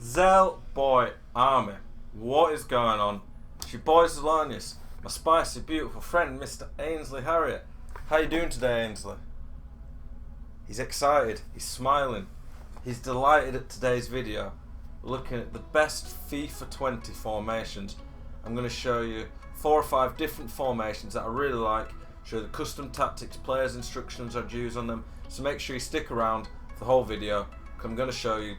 Zel boy army, what is going on? It's your boy Zelonius, my spicy beautiful friend Mr. Ainsley Harriet. How you doing today, Ainsley? He's excited, he's smiling, he's delighted at today's video. We're looking at the best FIFA 20 formations. I'm going to show you 4 or 5 different formations that I really like, show the custom tactics, players instructions I'd use on them, so make sure you stick around for the whole video, because I'm going to show you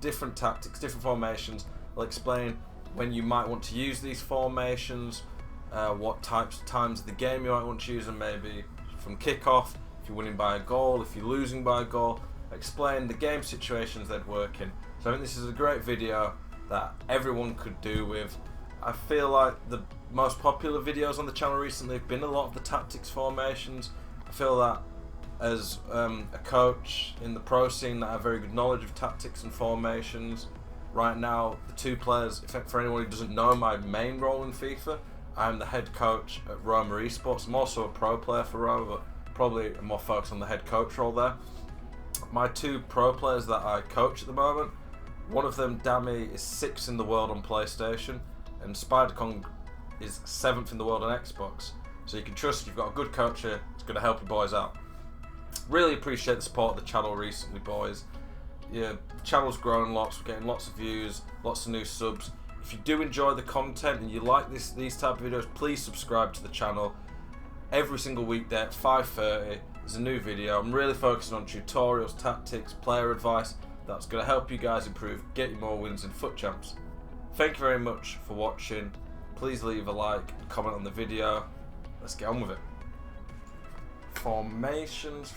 different tactics, different formations. I'll explain when you might want to use these formations, what times of the game you might want to use them, maybe from kickoff, if you're winning by a goal, if you're losing by a goal. I'll explain the game situations they'd work in. So I think this is a great video that everyone could do with. I feel like the most popular videos on the channel recently have been a lot of the tactics formations. I feel that as a coach in the pro scene that I have very good knowledge of tactics and formations. Right now, the 2 players, for anyone who doesn't know my main role in FIFA, I'm the head coach at Roma Esports. I'm also a pro player for Roma, but probably more focused on the head coach role there. My 2 pro players that I coach at the moment, one of them, Dami, is 6th in the world on PlayStation, and Spider-Kong is 7th in the world on Xbox. So you can trust you've got a good coach here, it's going to help you boys out. Really appreciate the support of the channel recently, boys. Yeah, the channel's grown lots, we're getting lots of views, lots of new subs. If you do enjoy the content and you like these type of videos, please subscribe to the channel. Every single weekday at 5:30 there's a new video. I'm really focusing on tutorials, tactics, player advice that's going to help you guys improve, get you more wins in FUT Champs. Thank you very much for watching. Please leave a like and comment on the video. Let's get on with it. Formations.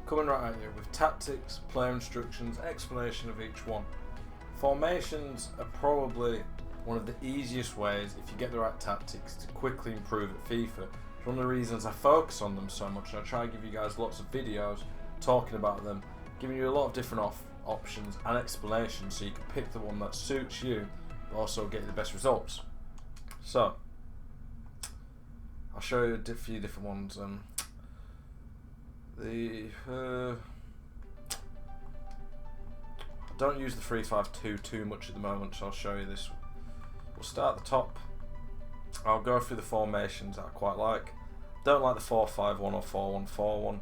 Coming right at you with tactics, player instructions, explanation of each one. Formations are probably one of the easiest ways, if you get the right tactics, to quickly improve at FIFA. It's one of the reasons I focus on them so much, and I try to give you guys lots of videos talking about them, giving you a lot of different options and explanations so you can pick the one that suits you, but also get you the best results. So, I'll show you a few different ones. I don't use the 3-5-2 too much at the moment, so I'll show you this. We'll start at the top. I'll go through the formations that I quite like. Don't like the 4-5-1 or 4-1-4-1.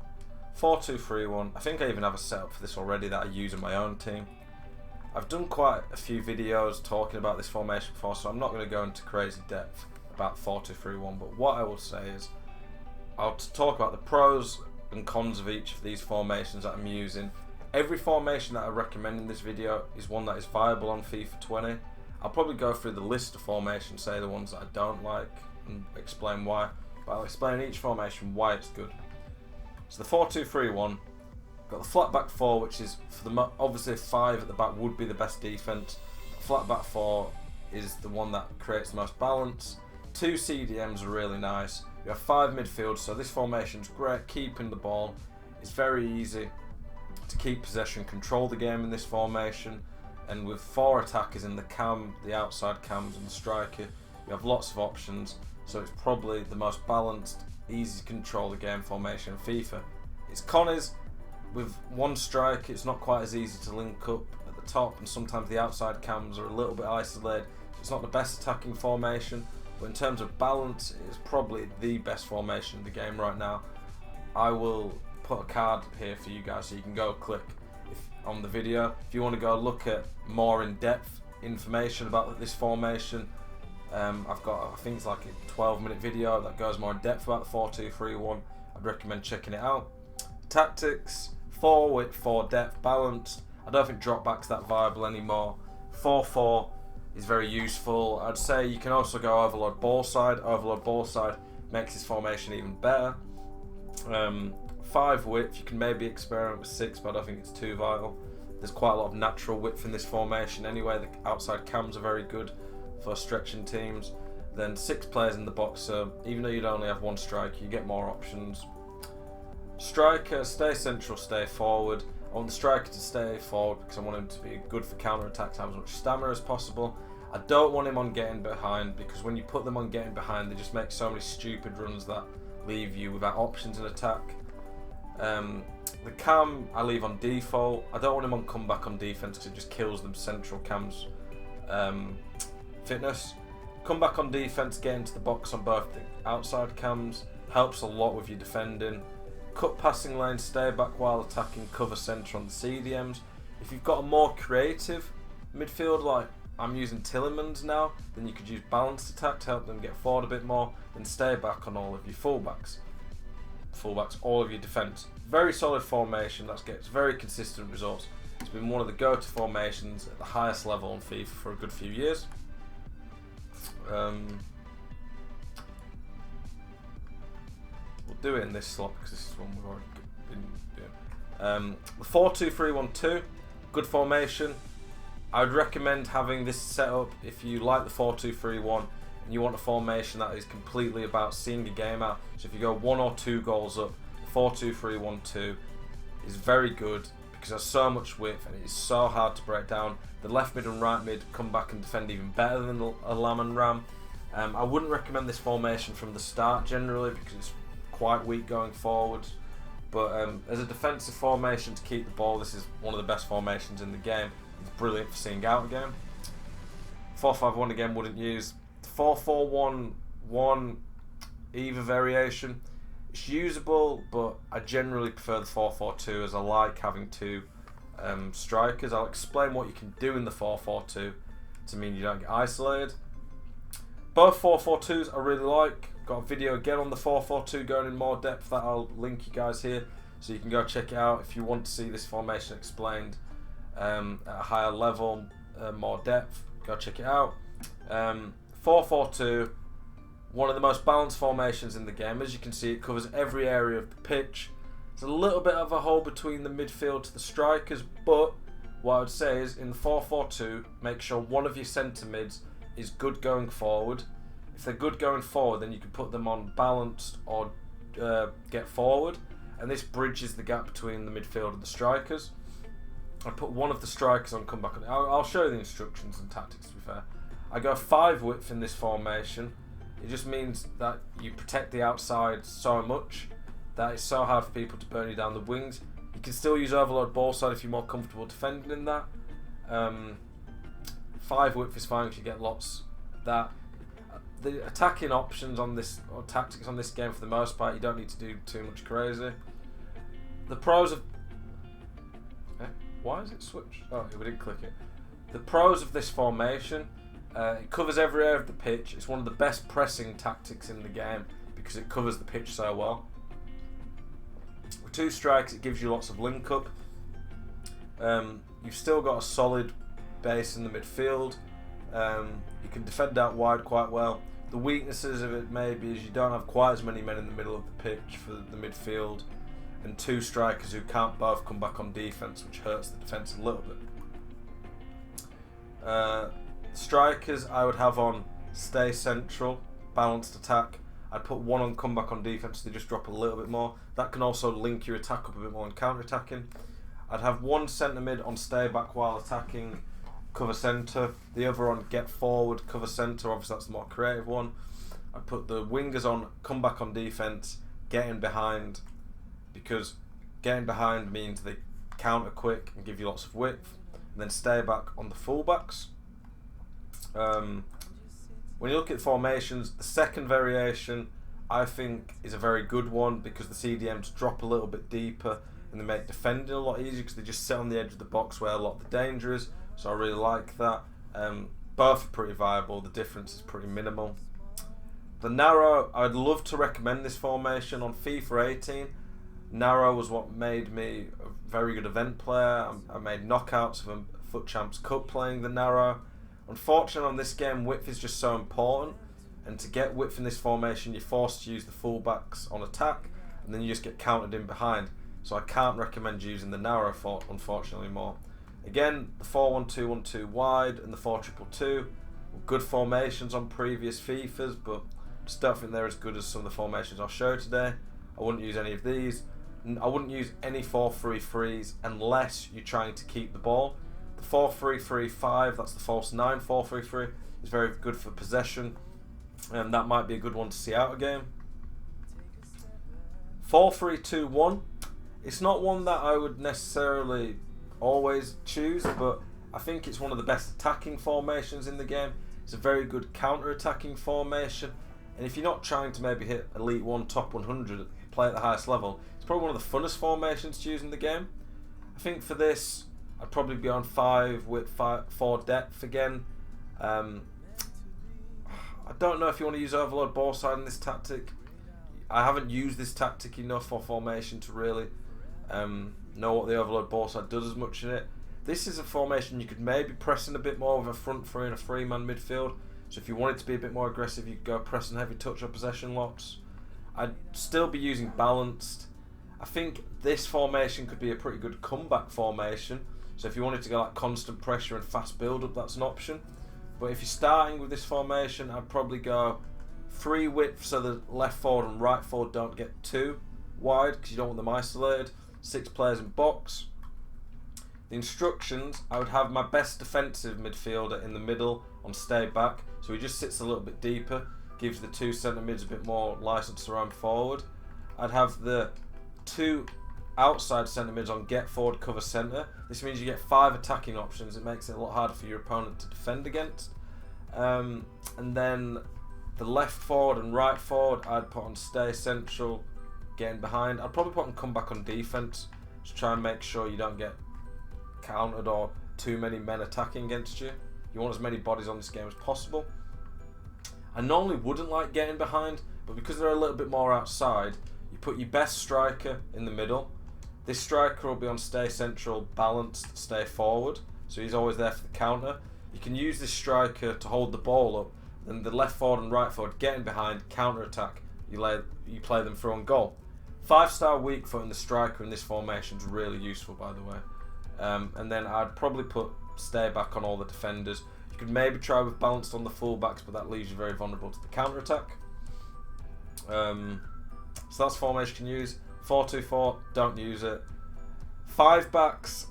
4-2-3-1. I think I even have a setup for this already that I use in my own team. I've done quite a few videos talking about this formation before, so I'm not going to go into crazy depth about 4-2-3-1, but what I will say is I'll talk about the pros and cons of each of these formations that I'm using. Every formation that I recommend in this video is one that is viable on FIFA 20. I'll probably go through the list of formations, say the ones that I don't like, and explain why, but I'll explain each formation why it's good. So the 4-2-3-1, got the flat back 4, which is for the obviously 5 at the back would be the best defense. Flat back 4 is the one that creates the most balance. 2 CDMs are really nice. You have 5 midfield, so this formation's great. Keeping the ball, it's very easy to keep possession, control the game in this formation, and with 4 attackers in the cam, the outside cams, and the striker, you have lots of options. So it's probably the most balanced, easy to control the game formation in FIFA. Its con is with 1 striker, it's not quite as easy to link up at the top, and sometimes the outside cams are a little bit isolated. It's not the best attacking formation, but in terms of balance, it is probably the best formation in the game right now. I will put a card here for you guys so you can go click on the video if you want to go look at more in-depth information about this formation. I've got, I think it's like a 12-minute video that goes more in depth about the 4-2-3-1. I'd recommend checking it out. Tactics, 4 width, 4 depth, balanced. I don't think drop back's that viable anymore. 4-4 is very useful. I'd say you can also go overload ball side. Overload ball side makes this formation even better. 5 width, you can maybe experiment with 6, but I don't think it's too vital. There's quite a lot of natural width in this formation anyway. The outside cams are very good for stretching teams. Then 6 players in the box, so even though you'd only have 1 striker, you get more options. Striker, stay central, stay forward. I want the striker to stay forward because I want him to be good for counter-attack, to have as much stamina as possible. I don't want him on getting behind, because when you put them on getting behind, they just make so many stupid runs that leave you without options in attack. The cam I leave on default. I don't want him on comeback on defense because it just kills them central cam's fitness. Comeback on defense, get into the box on both the outside cams, helps a lot with your defending. Cut passing lane, stay back while attacking, cover centre on the CDMs. If you've got a more creative midfield, like I'm using Tillemans now, then you could use balanced attack to help them get forward a bit more, and stay back on all of your fullbacks. All of your defence. Very solid formation that gets very consistent results. It's been one of the go-to formations at the highest level on FIFA for a good few years. We'll do it in this slot because this is one we've already been doing. The 4-2-3-1-2, good formation. I would recommend having this set up if you like the 4-2-3-1 and you want a formation that is completely about seeing the game out. So if you go 1 or 2 goals up, 4-2-3-1-2 is very good because there's so much width and it is so hard to break down. The left mid and right mid come back and defend even better than a Lam and Ram. I wouldn't recommend this formation from the start generally because it's quite weak going forward. But as a defensive formation to keep the ball, this is one of the best formations in the game. It's brilliant for seeing out a game. 4-5-1 again wouldn't use. 4-4-1-1 either variation. It's usable, but I generally prefer the 4-4-2 as I like having 2 strikers. I'll explain what you can do in the 4-4-2 to mean you don't get isolated. Both 4-4-2s I really like. Got a video again on the 4-4-2 going in more depth that I'll link you guys here, so you can go check it out if you want to see this formation explained at a higher level, more depth. Go check it out. 4-4-2, one of the most balanced formations in the game. As you can see, it covers every area of the pitch. There's a little bit of a hole between the midfield to the strikers, but what I would say is in the 4-4-2, make sure one of your centre mids is good going forward. If they're good going forward, then you can put them on balanced or get forward, and this bridges the gap between the midfield and the strikers. I put one of the strikers on comeback. I'll show you the instructions and tactics, to be fair. I go 5 width in this formation. It just means that you protect the outside so much that it's so hard for people to burn you down the wings. You can still use overload ball side if you're more comfortable defending in that. 5 width is fine if you get lots of that. The attacking options on this, or tactics on this game for the most part, you don't need to do too much crazy. The pros of... Why is it switched? Oh, we didn't click it. The pros of this formation, it covers every area of the pitch. It's one of the best pressing tactics in the game because it covers the pitch so well. With 2 strikes, it gives you lots of link up. You've still got a solid base in the midfield. You can defend out wide quite well. The weaknesses of it maybe is you don't have quite as many men in the middle of the pitch for the midfield, and 2 strikers who can't both come back on defence, which hurts the defence a little bit. Strikers I would have on stay central, balanced attack. I'd put 1 on comeback on defence, so they just drop a little bit more. That can also link your attack up a bit more on counter-attacking. I'd have 1 centre mid on stay back while attacking, cover centre. The other on get forward, cover centre. Obviously that's the more creative one. I'd put the wingers on comeback on defence, getting behind, because getting behind means they counter quick and give you lots of width. And then stay back on the fullbacks. When you look at formations, the second variation I think is a very good one because the CDMs drop a little bit deeper and they make defending a lot easier because they just sit on the edge of the box where a lot of the danger is. So I really like that. Both are pretty viable. The difference is pretty minimal. The narrow, I'd love to recommend this formation on FIFA 18. Narrow was what made me a very good event player. I made knockouts of a Foot Champs Cup playing the narrow. Unfortunately on this game, width is just so important, and to get width in this formation you're forced to use the fullbacks on attack and then you just get countered in behind. So I can't recommend using the narrow unfortunately more. Again, the 4-1-2-1-2 wide and the 4-2-2-2 were good formations on previous FIFAs, but just don't think they're as good as some of the formations I'll show today. I wouldn't use any of these. I wouldn't use any 4-3-3s unless you're trying to keep the ball. The 4-3-3-5, that's the false 9 4-3-3, is very good for possession, and that might be a good one to see out a game. 4-3-2-1 It's not one that I would necessarily always choose, but I think it's one of the best attacking formations in the game. It's a very good counter-attacking formation, and if you're not trying to maybe hit Elite 1, top 100, play at the highest level, it's probably one of the funnest formations to use in the game. I think for this, I'd probably be on 5 with 4 depth again. I don't know if you want to use Overload ball side in this tactic. I haven't used this tactic enough for formation to really know what the Overload ball side does as much in it. This is a formation you could maybe press in a bit more with a front three and a 3-man midfield. So if you wanted to be a bit more aggressive, you could go press and heavy touch or possession lots. I'd still be using balanced. I think this formation could be a pretty good comeback formation. So if you wanted to go like constant pressure and fast build up, that's an option. But if you're starting with this formation, I'd probably go 3 width so the left forward and right forward don't get too wide because you don't want them isolated. 6 players in box. The instructions, I would have my best defensive midfielder in the middle on stay back, so he just sits a little bit deeper, gives the 2 centre mids a bit more license to run forward. I'd have the 2 outside centre mids on get forward, cover centre. This means you get 5 attacking options. It makes it a lot harder for your opponent to defend against. And then the left forward and right forward, I'd put on stay central, getting behind. I'd probably put on come back on defence to try and make sure you don't get countered or too many men attacking against you. You want as many bodies on this game as possible. I normally wouldn't like getting behind, but because they're a little bit more outside, you put your best striker in the middle. This striker will be on stay central, balanced, stay forward, so he's always there for the counter. You can use this striker to hold the ball up, then the left forward and right forward getting behind, counter attack. You play them through on goal. 5-star weak foot in the striker in this formation is really useful, by the way. And then I'd probably put stay back on all the defenders. You could maybe try with balanced on the fullbacks, but that leaves you very vulnerable to the counter attack. So that's formation you can use. 4-2-4, don't use it. 5 backs,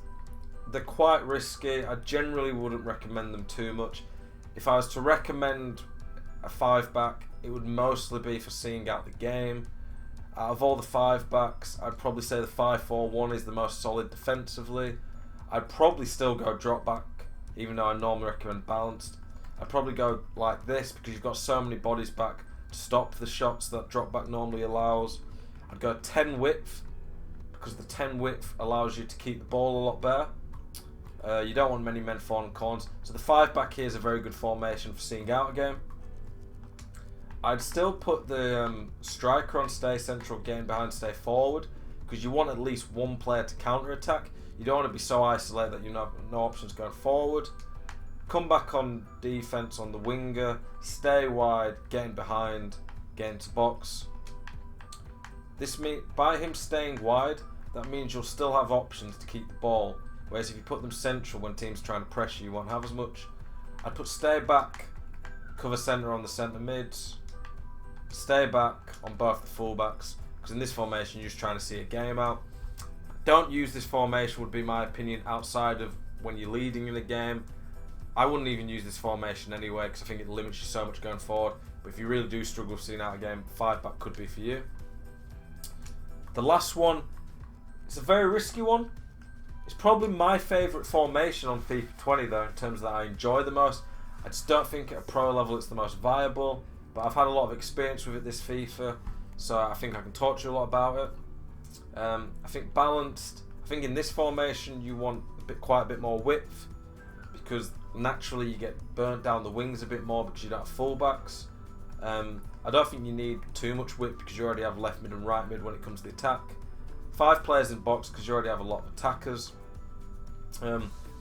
they're quite risky. I generally wouldn't recommend them too much. If I was to recommend a 5 back, it would mostly be for seeing out the game. Out of all the 5 backs, I'd probably say the 5-4-1 is the most solid defensively. I'd probably still go drop back, even though I normally recommend balanced. I'd probably go like this because you've got so many bodies back to stop the shots that drop back normally allows. I'd go 10 width because the 10 width allows you to keep the ball a lot better. You don't want many men falling corners. So the 5 back here is a very good formation for seeing out a game. I'd still put the striker on stay central, getting behind, stay forward, because you want at least one player to counter attack. You don't want to be so isolated that you have no options going forward. Come back on defense on the winger, stay wide, getting behind, getting to box. By him staying wide, that means you'll still have options to keep the ball. Whereas if you put them central when teams trying to pressure, you won't have as much. I'd put stay back, cover centre on the centre mids. Stay back on both the fullbacks, because in this formation you're just trying to see a game out. Don't use this formation would be my opinion outside of when you're leading in a game. I wouldn't even use this formation anyway because I think it limits you so much going forward. But if you really do struggle with seeing out a game, 5 back could be for you. The last one, it's a very risky one. It's probably my favourite formation on FIFA 20 though, in terms that I enjoy the most. I just don't think at a pro level it's the most viable. But I've had a lot of experience with it this FIFA, so I think I can talk to you a lot about it. I think balanced. I think in this formation you want quite a bit more width, because naturally you get burnt down the wings a bit more because you don't have fullbacks. I don't think you need too much width because you already have left mid and right mid when it comes to the attack. 5 players in box because you already have a lot of attackers.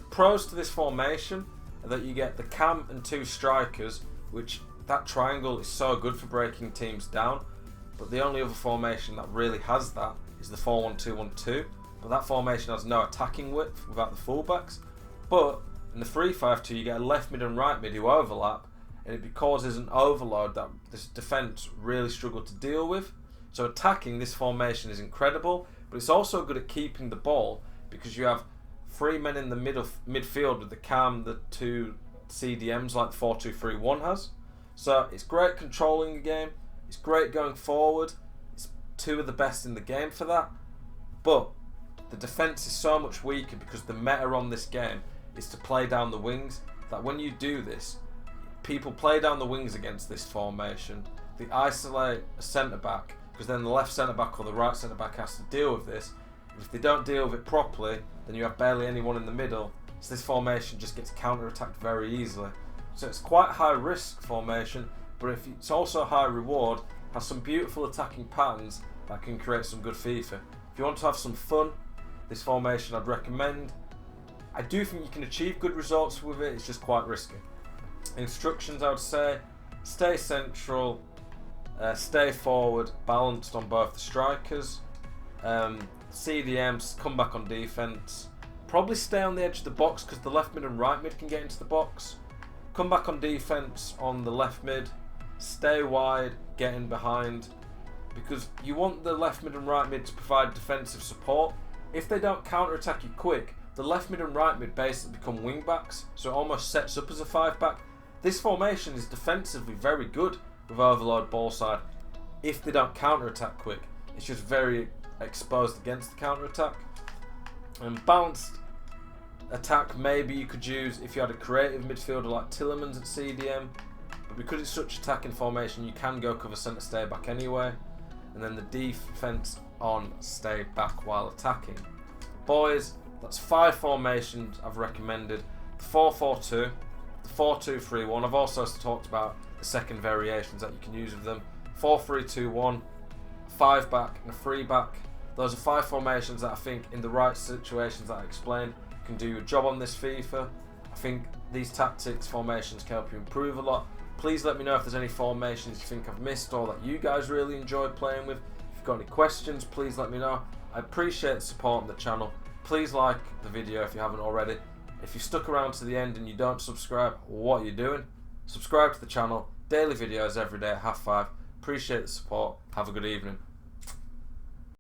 Pros to this formation are that you get the cam and 2 strikers, which that triangle is so good for breaking teams down, but the only other formation that really has that is the 4-1-2-1-2, but that formation has no attacking width without the fullbacks. But in the 3-5-2 you get a left mid and right mid who overlap, and it causes an overload that this defence really struggle to deal with. So attacking this formation is incredible, but it's also good at keeping the ball because you have 3 men in the midfield with the cam, the 2 CDMs like the 4-2-3-1 has. So it's great controlling the game, it's great going forward, it's 2 of the best in the game for that, but the defence is so much weaker because the meta on this game is to play down the wings. That when you do this, people play down the wings against this formation. They isolate a centre back because then the left centre back or the right centre back has to deal with this. If they don't deal with it properly, then you have barely anyone in the middle. So this formation just gets counter-attacked very easily. So it's quite a high risk formation, but it's also a high reward. Has some beautiful attacking patterns that can create some good FIFA. If you want to have some fun, this formation I'd recommend. I do think you can achieve good results with it, it's just quite risky. Instructions, I would say, stay central, stay forward, balanced on both the strikers. CDMs, come back on defence. Probably stay on the edge of the box because the left mid and right mid can get into the box. Come back on defence on the left mid. Stay wide, get in behind. Because you want the left mid and right mid to provide defensive support. If they don't counter-attack you quick, the left mid and right mid basically become wing backs, so it almost sets up as a 5-back. This formation is defensively very good with overload ball side. If they don't counter-attack quick, it's just very exposed against the counter-attack. And balanced attack, maybe you could use if you had a creative midfielder like Tillemans at CDM, but because it's such attacking formation, you can go cover centre, stay back anyway. And then the defence on stay back while attacking. Boys, that's 5 formations I've recommended. The 4-4-2, the 4-2-3-1. I've also talked about the second variations that you can use with them. 4-3-2-1, 5-back and a 3-back. Those are 5 formations that I think in the right situations that I explained can do a job on this FIFA. I think these tactics, formations can help you improve a lot. Please let me know if there's any formations you think I've missed or that you guys really enjoyed playing with. If you've got any questions, please let me know. I appreciate the support on the channel. Please like the video if you haven't already. If you stuck around to the end and you don't subscribe, what are you doing? Subscribe to the channel. Daily videos every day at 5:30. Appreciate the support. Have a good evening.